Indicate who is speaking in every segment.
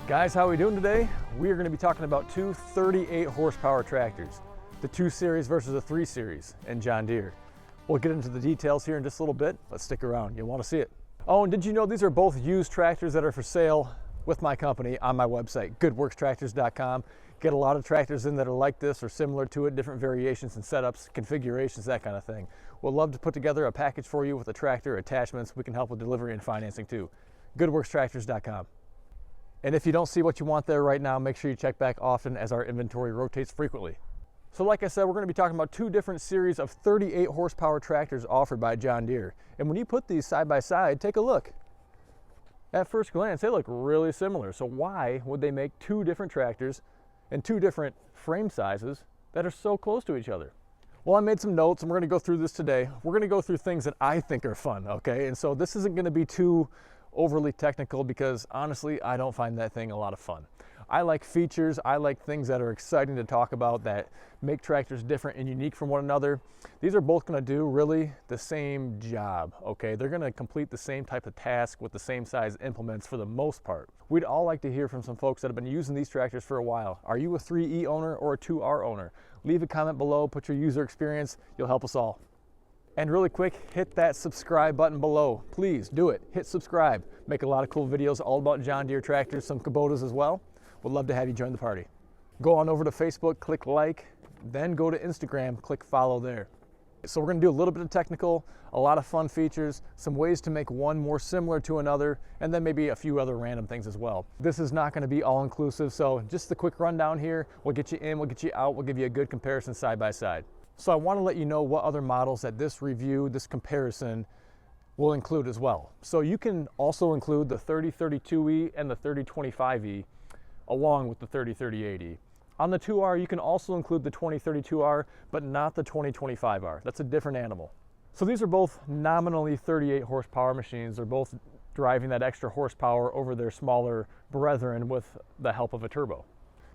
Speaker 1: Guys, how are we doing today? We are going to be talking about two 38 horsepower tractors, the 2 Series versus the 3 Series in John Deere. We'll get into the details here in just a little bit, but stick around, you'll want to see it. Oh, and did you know these are both used tractors that are for sale with my company on my website, goodworkstractors.com. Get a lot of tractors in that are like this or similar to it, different variations and setups, configurations, that kind of thing. We'll love to put together a package for you with a tractor, attachments. We can help with delivery and financing too. goodworkstractors.com. And if you don't see what you want there right now, make sure you check back often as our inventory rotates frequently. So like I said, we're going to be talking about 2 different series of 38 horsepower tractors offered by John Deere. And when you put these side by side, take a look. At first glance, they look really similar. So why would they make 2 different tractors and 2 different frame sizes that are so close to each other? Well, I made some notes and we're going to go through this today. We're going to go through things that I think are fun, okay? And so this isn't going to be too overly technical because honestly, I don't find that thing a lot of fun. I like features, I like things that are exciting to talk about that make tractors different and unique from one another. These are both going to do really the same job, okay? They're going to complete the same type of task with the same size implements for the most part. We'd all like to hear from some folks that have been using these tractors for a while. Are you a 3E owner or a 2R owner? Leave a comment below, put your user experience, you'll help us all. And really quick, hit that subscribe button below. Please do it, hit subscribe. Make a lot of cool videos all about John Deere tractors, some Kubotas as well. We'd love to have you join the party. Go on over to Facebook, click like, then go to Instagram, click follow there. So we're gonna do a little bit of technical, a lot of fun features, some ways to make one more similar to another, and then maybe a few other random things as well. This is not gonna be all inclusive, so just the quick rundown here. We'll get you in, we'll get you out, we'll give you a good comparison side by side. So I wanna let you know what other models that this review, this comparison will include as well. So you can also include the 3032E and the 3025E along with the 3038E. On the 2R, you can also include the 2032R, but not the 2025R. That's a different animal. So these are both nominally 38 horsepower machines. They're both driving that extra horsepower over their smaller brethren with the help of a turbo.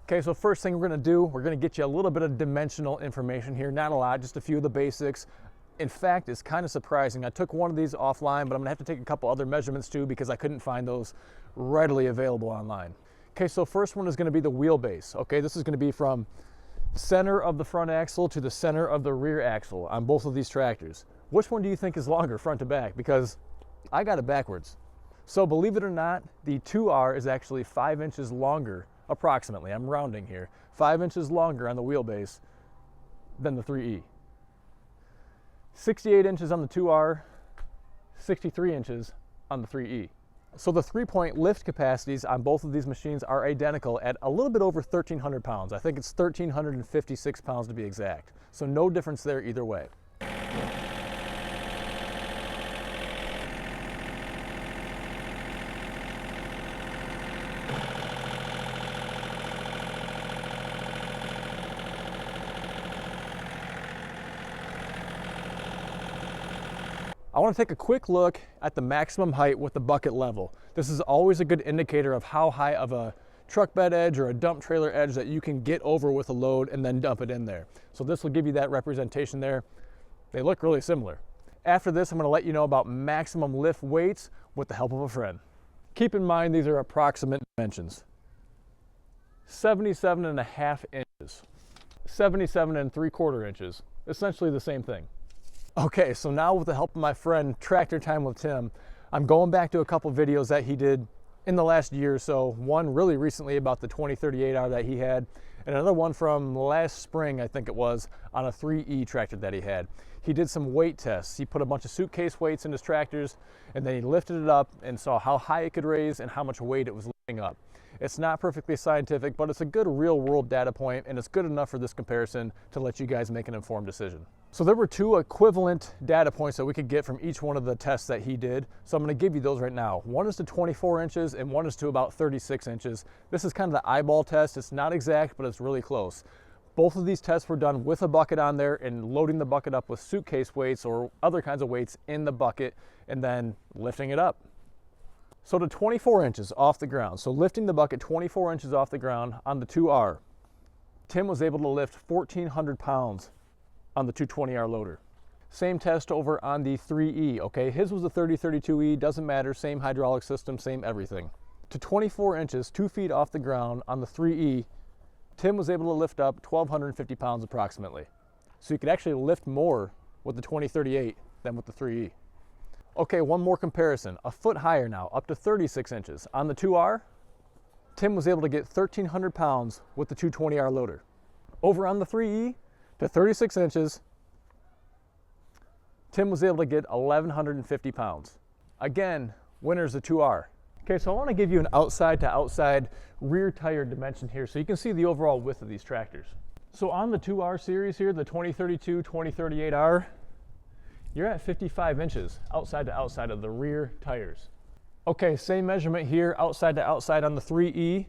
Speaker 1: Okay, so first thing we're gonna do, we're gonna get you a little bit of dimensional information here. Not a lot, just a few of the basics. In fact, it's kind of surprising. I took one of these offline, but I'm gonna have to take a couple other measurements too because I couldn't find those readily available online. Okay, so first one is gonna be the wheelbase. Okay, this is gonna be from center of the front axle to the center of the rear axle on both of these tractors. Which one do you think is longer, front to back? Because I got it backwards. So believe it or not, the 2R is actually 5 inches longer, approximately, I'm rounding here, 5 inches longer on the wheelbase than the 3E. 68 inches on the 2R, 63 inches on the 3E. So the 3-point lift capacities on both of these machines are identical at a little bit over 1,300 pounds. I think it's 1,356 pounds to be exact. So no difference there either way. I want to take a quick look at the maximum height with the bucket level. This is always a good indicator of how high of a truck bed edge or a dump trailer edge that you can get over with a load and then dump it in there. So this will give you that representation there. They look really similar. After this, I'm going to let you know about maximum lift weights with the help of a friend. Keep in mind these are approximate dimensions. 77.5 inches, 77.75 inches, essentially the same thing. Okay, so now with the help of my friend Tractor Time with Tim, I'm going back to a couple videos that he did in the last year or so. One really recently about the 2038R that he had, and another one from last spring, I think it was, on a 3E tractor that he had. He did some weight tests. He put a bunch of suitcase weights in his tractors, and then he lifted it up and saw how high it could raise and how much weight it was lifting up. It's not perfectly scientific, but it's a good real-world data point, and it's good enough for this comparison to let you guys make an informed decision. So there were 2 equivalent data points that we could get from each one of the tests that he did. So I'm going to give you those right now. One is to 24 inches and one is to about 36 inches. This is kind of the eyeball test. It's not exact, but it's really close. Both of these tests were done with a bucket on there and loading the bucket up with suitcase weights or other kinds of weights in the bucket and then lifting it up. So to 24 inches off the ground, so lifting the bucket 24 inches off the ground on the 2R, Tim was able to lift 1,400 pounds on the 220R loader. Same test over on the 3E, okay? His was the 3032E, doesn't matter, same hydraulic system, same everything. to 24 inches, 2 feet off the ground on the 3E, Tim was able to lift up 1,250 pounds approximately. So you could actually lift more with the 2038 than with the 3E. Okay, one more comparison, a foot higher now, up to 36 inches. On the 2R, Tim was able to get 1,300 pounds with the 220R loader. Over on the 3E, to 36 inches, Tim was able to get 1,150 pounds. Again, winner's the 2R. Okay, so I want to give you an outside to outside rear tire dimension here so you can see the overall width of these tractors. So on the 2R series here, the 2032, 2038R, you're at 55 inches outside to outside of the rear tires. Okay, same measurement here, outside to outside on the 3E,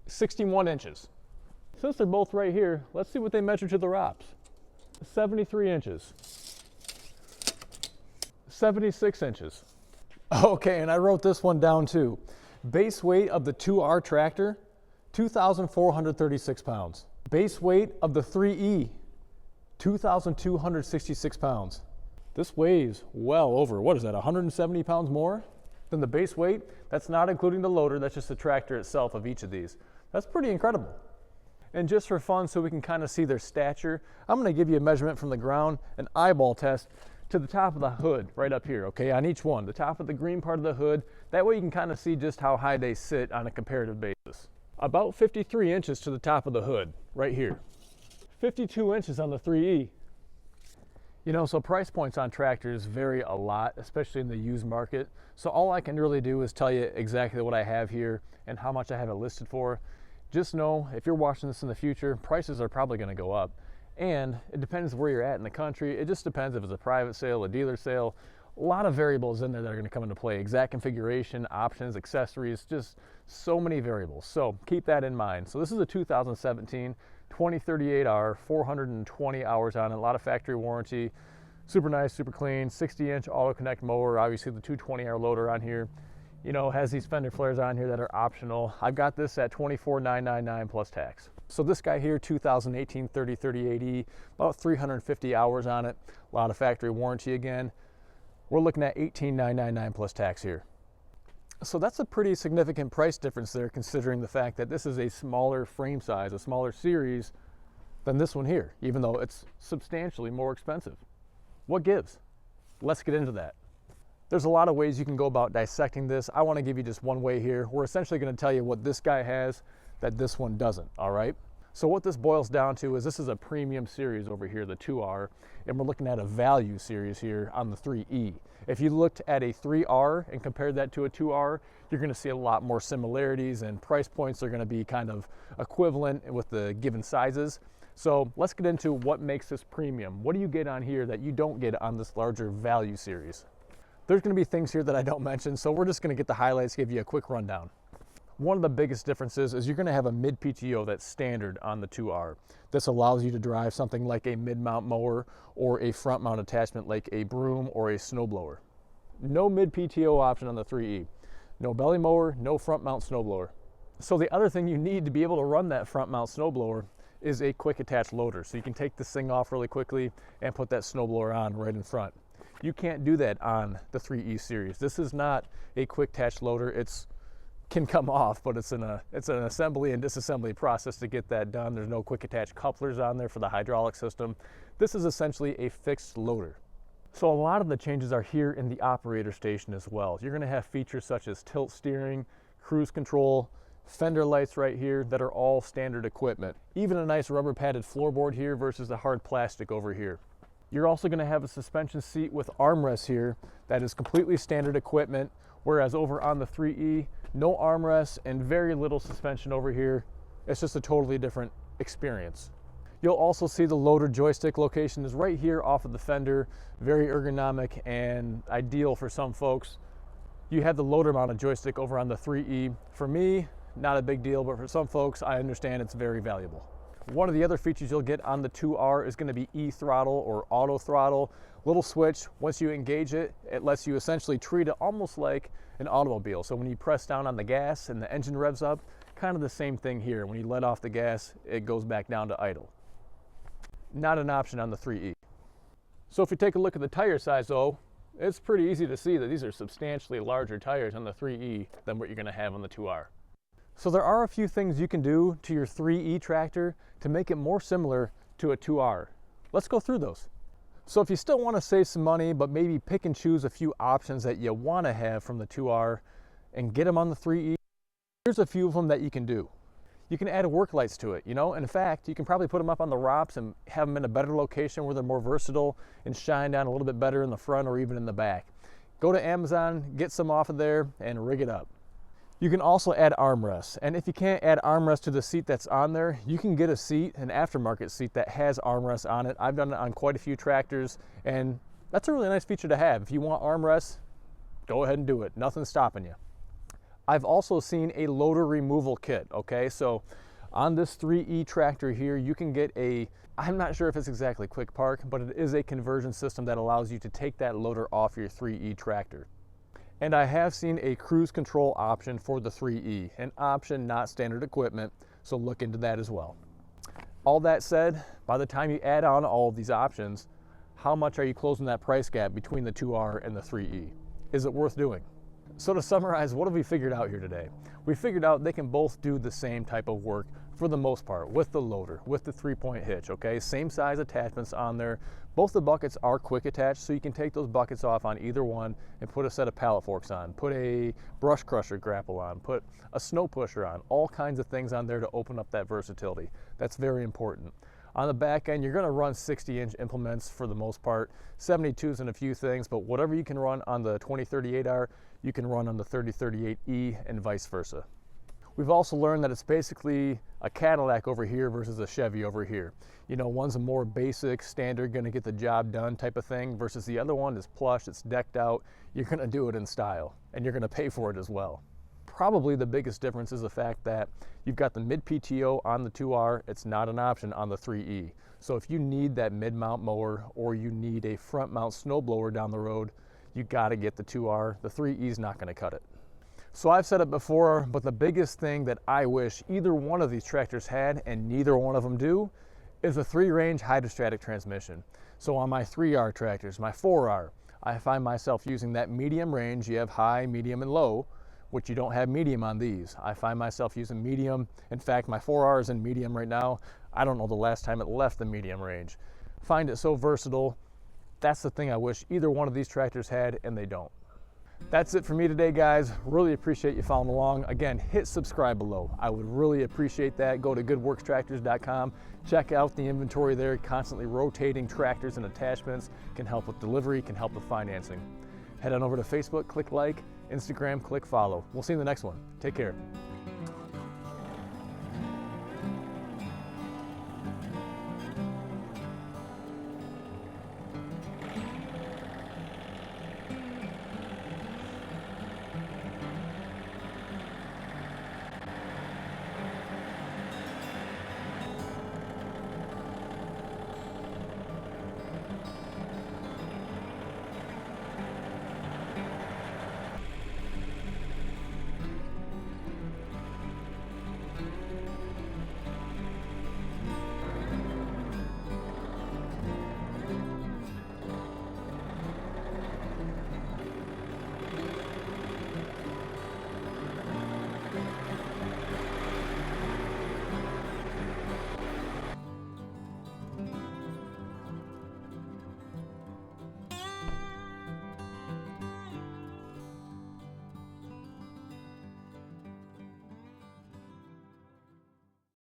Speaker 1: 61 inches. Since they're both right here, let's see what they measure to the ROPS. 73 inches. 76 inches. Okay, and I wrote this one down too. Base weight of the 2R tractor, 2,436 pounds. Base weight of the 3E, 2,266 pounds. This weighs well over, what is that, 170 pounds more than the base weight? That's not including the loader, that's just the tractor itself of each of these. That's pretty incredible. And just for fun, so we can kind of see their stature, I'm going to give you a measurement from the ground, an eyeball test, to the top of the hood right up here, okay, on each one, the top of the green part of the hood. That way you can kind of see just how high they sit on a comparative basis. About 53 inches to the top of the hood right here. 52 inches on the 3E. You know, so price points on tractors vary a lot, especially in the used market. So all I can really do is tell you exactly what I have here and how much I have it listed for. Just know, if you're watching this in the future, prices are probably going to go up. And it depends where you're at in the country. It just depends if it's a private sale, a dealer sale. A lot of variables in there that are going to come into play. Exact configuration, options, accessories, just so many variables. So keep that in mind. So this is a 2017 2038R, 420 hours on it, a lot of factory warranty. Super nice, super clean, 60-inch auto connect mower. Obviously the 220R loader on here, you know, has these fender flares on here that are optional. I've got this at $24,999 plus tax. So this guy here, 2018 3038E, about 350 hours on it, a lot of factory warranty again. We're looking at $18,999 plus tax here. So that's a pretty significant price difference there, considering the fact that this is a smaller frame size, a smaller series than this one here, even though it's substantially more expensive. What gives? Let's get into that. There's a lot of ways you can go about dissecting this. I want to give you just one way here. We're essentially going to tell you what this guy has that this one doesn't, all right? So what this boils down to is this is a premium series over here, the 2R, and we're looking at a value series here on the 3E. If you looked at a 3R and compared that to a 2R, you're going to see a lot more similarities, and price points are going to be kind of equivalent with the given sizes. So let's get into what makes this premium. What do you get on here that you don't get on this larger value series? There's going to be things here that I don't mention, so we're just going to get the highlights, give you a quick rundown. One of the biggest differences is you're going to have a mid PTO that's standard on the 2R. This allows you to drive something like a mid-mount mower or a front-mount attachment like a broom or a snowblower. No mid PTO option on the 3E. No belly mower, no front-mount snowblower. So the other thing you need to be able to run that front-mount snowblower is a quick attach loader. So you can take this thing off really quickly and put that snowblower on right in front. You can't do that on the 3E series. This is not a quick attach loader. It's can come off, but it's an assembly and disassembly process to get that done. There's no quick attach couplers on there for the hydraulic system. This is essentially a fixed loader. So a lot of the changes are here in the operator station as well. You're going to have features such as tilt steering, cruise control, fender lights right here that are all standard equipment. Even a nice rubber padded floorboard here versus the hard plastic over here. You're also going to have a suspension seat with armrests here that is completely standard equipment, whereas over on the 3E, no armrests and very little suspension over here. It's just a totally different experience. You'll also see the loader joystick location is right here off of the fender, very ergonomic and ideal for some folks. You have the loader mounted joystick over on the 3E. For me, not a big deal, but for some folks, I understand it's very valuable. One of the other features you'll get on the 2R is going to be e-throttle or auto throttle. Little switch, once you engage it, it lets you essentially treat it almost like an automobile. So when you press down on the gas and the engine revs up, kind of the same thing here. When you let off the gas, it goes back down to idle. Not an option on the 3E. So if you take a look at the tire size though, it's pretty easy to see that these are substantially larger tires on the 3E than what you're going to have on the 2R. So there are a few things you can do to your 3E tractor to make it more similar to a 2R. Let's go through those. So if you still want to save some money, but maybe pick and choose a few options that you want to have from the 2R and get them on the 3E, here's a few of them that you can do. You can add work lights to it, and in fact, you can probably put them up on the ROPS and have them in a better location where they're more versatile and shine down a little bit better in the front or even in the back. Go to Amazon, get some off of there, and rig it up. You can also add armrests, and if you can't add armrests to the seat that's on there, you can get a seat, an aftermarket seat that has armrests on it. I've done it on quite a few tractors, and that's a really nice feature to have. If you want armrests, go ahead and do it. Nothing's stopping you. I've also seen a loader removal kit, okay? So on this 3E tractor here, you can get I'm not sure if it's exactly quick park, but it is a conversion system that allows you to take that loader off your 3E tractor. And I have seen a cruise control option for the 3E, an option, not standard equipment, so look into that as well. All that said, by the time you add on all of these options, how much are you closing that price gap between the 2R and the 3E? Is it worth doing? So to summarize, what have we figured out here today? We figured out they can both do the same type of work for the most part with the loader, with the 3-point hitch, okay? Same size attachments on there. Both the buckets are quick attached, so you can take those buckets off on either one and put a set of pallet forks on, put a brush crusher grapple on, put a snow pusher on, all kinds of things on there to open up that versatility. That's very important. On the back end, you're going to run 60-inch implements for the most part, 72s and a few things, but whatever you can run on the 2038R, you can run on the 3038E and vice versa. We've also learned that it's basically a Cadillac over here versus a Chevy over here. One's a more basic, standard, going to get the job done type of thing, versus the other one is plush, it's decked out, you're going to do it in style, and you're going to pay for it as well. Probably the biggest difference is the fact that you've got the mid-PTO on the 2R, it's not an option on the 3E. So if you need that mid-mount mower or you need a front-mount snowblower down the road, you got to get the 2R. The 3E is not going to cut it. So I've said it before, but the biggest thing that I wish either one of these tractors had, and neither one of them do, is a 3-range hydrostatic transmission. So on my 3R tractors, my 4R, I find myself using that medium range. You have high, medium, and low, which you don't have medium on these. I find myself using medium. In fact, my 4R is in medium right now. I don't know the last time it left the medium range. Find it so versatile. That's the thing I wish either one of these tractors had, and they don't. That's it for me today, guys. Really appreciate you following along. Again, hit subscribe below. I would really appreciate that. Go to goodworkstractors.com. Check out the inventory there. Constantly rotating tractors and attachments can help with delivery, can help with financing. Head on over to Facebook, click like, Instagram, click follow. We'll see you in the next one. Take care.